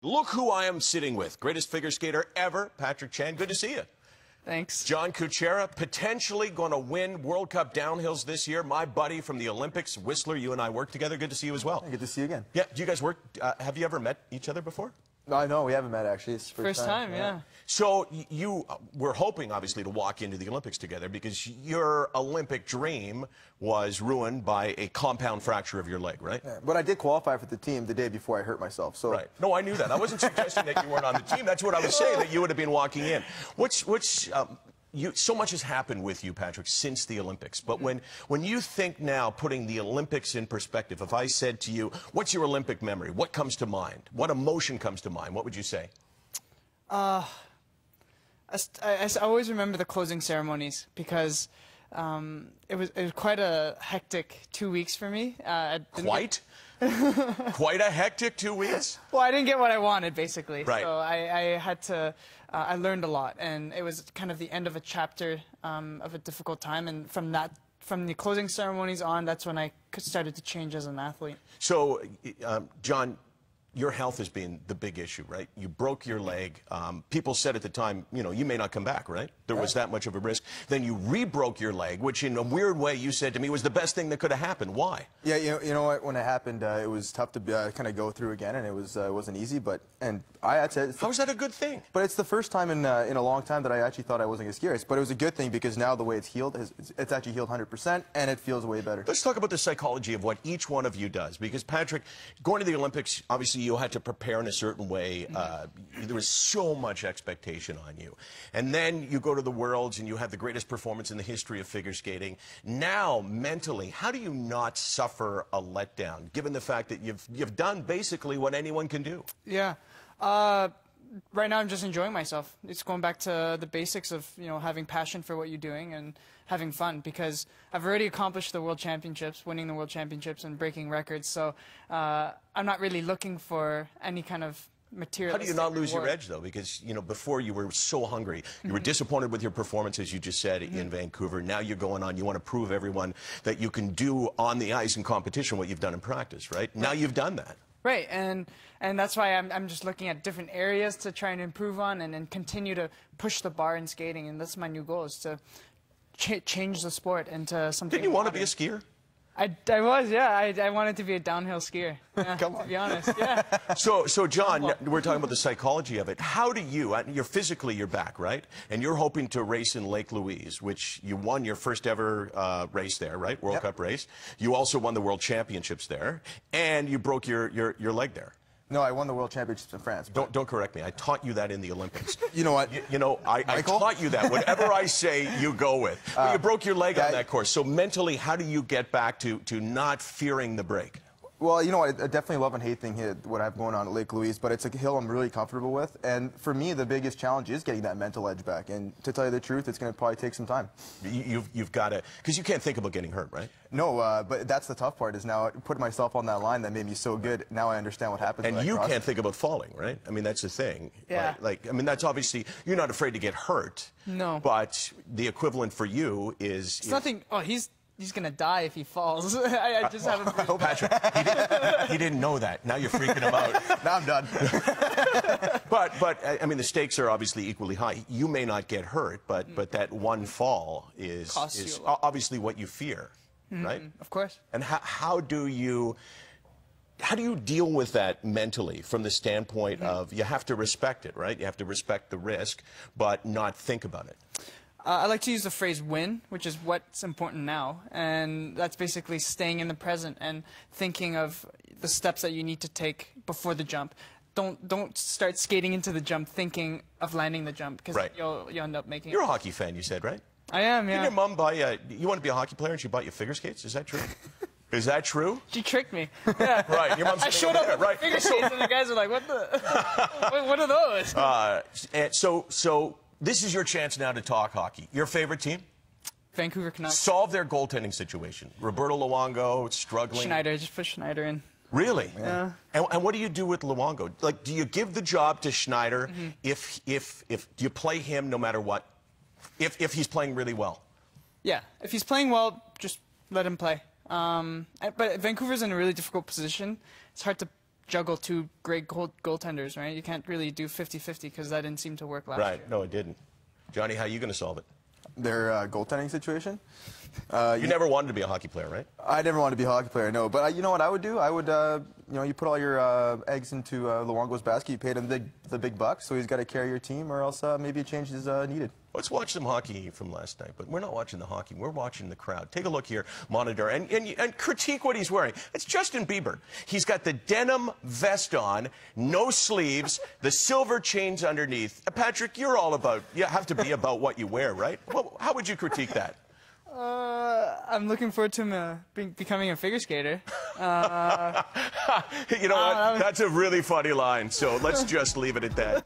Look who I am sitting with. Greatest figure skater ever, Patrick Chan. Good to see you. Thanks. John Kuchera, potentially going to win World Cup downhills this year. My buddy from the Olympics, Whistler, you and I work together. Good to see you as well. Good to see you again. Yeah, do you guys work? Have you ever met each other before? No, we haven't met, actually. It's the First time, yeah. So you were hoping, obviously, to walk into the Olympics together because your Olympic dream was ruined by a compound fracture of your leg, right? Yeah, but I did qualify for the team the day before I hurt myself. So. Right. No, I knew that. I wasn't suggesting that you weren't on the team. That's what I was saying, that you would have been walking in. So much has happened with you, Patrick, since the Olympics. But when you think now, putting the Olympics in perspective, if I said to you, what's your Olympic memory? What comes to mind? What emotion comes to mind? What would you say? I always remember the closing ceremonies because it was quite a hectic 2 weeks for me. Quite a hectic 2 weeks? Well, I didn't get what I wanted, basically. Right. So I had to, I learned a lot, and it was kind of the end of a chapter of a difficult time, and from the closing ceremonies on, that's when I started to change as an athlete. So, John, your health has been the big issue, right? You broke your leg. People said at the time, you know, you may not come back, right? There was that much of a risk. Then you re-broke your leg, which in a weird way you said to me was the best thing that could have happened. Why? Yeah, you know what? When it happened, it was tough to kind of go through again, and it wasn't easy. And I had to. How is that a good thing? But it's the first time in a long time that I actually thought I wasn't going to ski race. But it was a good thing because now the way it's healed, it's actually healed 100%, and it feels way better. Let's talk about the psychology of what each one of you does. Because, Patrick, going to the Olympics, obviously you had to prepare in a certain way. There was so much expectation on you. And then you go to the Worlds and you have the greatest performance in the history of figure skating. Now, mentally, how do you not suffer a letdown, given the fact that you've done basically what anyone can do? Yeah. Right now I'm just enjoying myself. It's going back to the basics of, you know, having passion for what you're doing and having fun, because I've already accomplished the World Championships, winning the World Championships and breaking records, so I'm not really looking for any kind of material. How do you not lose your edge, though? Because, you know, before you were so hungry. You were disappointed with your performance, as you just said, in Vancouver. Now you're going on. You want to prove everyone that you can do on the ice in competition what you've done in practice, right? Now you've done that. Right, and that's why I'm just looking at different areas to try and improve on and continue to push the bar in skating, and that's my new goal, is to change the sport into something. Didn't you want to be a skier? I was, yeah. I wanted to be a downhill skier, yeah, Come on. to be honest, yeah. So John, we're talking about the psychology of it. How do you're back, right? And you're hoping to race in Lake Louise, which you won your first ever race there, right? World Cup race. You also won the World Championships there, and you broke your leg there. No, I won the World Championships in France. Don't correct me. I taught you that in the Olympics. You know what? I taught you that. Whatever I say, you go with. But you broke your leg on that course. So mentally, how do you get back to not fearing the break? Well, you know, I definitely love and hate what I have going on at Lake Louise, but it's a hill I'm really comfortable with. And for me, the biggest challenge is getting that mental edge back. And to tell you the truth, it's going to probably take some time. You've got to, because you can't think about getting hurt, right? No, but that's the tough part, is now putting myself on that line that made me so good. Now I understand what happens. And you can't think about falling, right? I mean, that's the thing. Yeah. I mean, that's obviously, you're not afraid to get hurt. No. But the equivalent for you is... It's nothing, he's going to die if he falls. I just haven't... Patrick, he didn't know that. Now you're freaking him out. Now I'm done. But I mean, the stakes are obviously equally high. You may not get hurt, but that one fall is obviously what you fear, right? Of course. And how do you deal with that mentally, from the standpoint of you have to respect it, right? You have to respect the risk, but not think about it. I like to use the phrase win, which is what's important now, and that's basically staying in the present and thinking of the steps that you need to take before the jump. Don't start skating into the jump thinking of landing the jump, because you'll end up making You're a hockey fan, you said, right? I am, yeah. Did your mom buy you want to be a hockey player and she bought you figure skates? Is that true? Is that true? She tricked me. Yeah. Right. Your mom's I showed up with figure skates and the guys were like, what are those? So this is your chance now to talk hockey. Your favorite team? Vancouver Canucks. Solve their goaltending situation. Roberto Luongo struggling. Schneider, just put Schneider in. Really? Yeah. And what do you do with Luongo? Like, do you give the job to Schneider if do you play him no matter what? If he's playing really well? Yeah. If he's playing well, just let him play. But Vancouver's in a really difficult position. It's hard to juggle two great goaltenders, right? You can't really do 50-50 because that didn't seem to work last year. Right. No, it didn't. Johnny, how are you going to solve it? Their goaltending situation? You never wanted to be a hockey player, right? I never wanted to be a hockey player, no. But you know what I would do? I would, you know, you put all your eggs into Luongo's basket. You paid him the big bucks, so he's got to carry your team, or else maybe a change is needed. Let's watch some hockey from last night, but we're not watching the hockey. We're watching the crowd. Take a look here, monitor, and critique what he's wearing. It's Justin Bieber. He's got the denim vest on, no sleeves, the silver chains underneath. Patrick, you're all about, you have to be about what you wear, right? How would you critique that? I'm looking forward to him becoming a figure skater. You know what? That's a really funny line, so let's just leave it at that.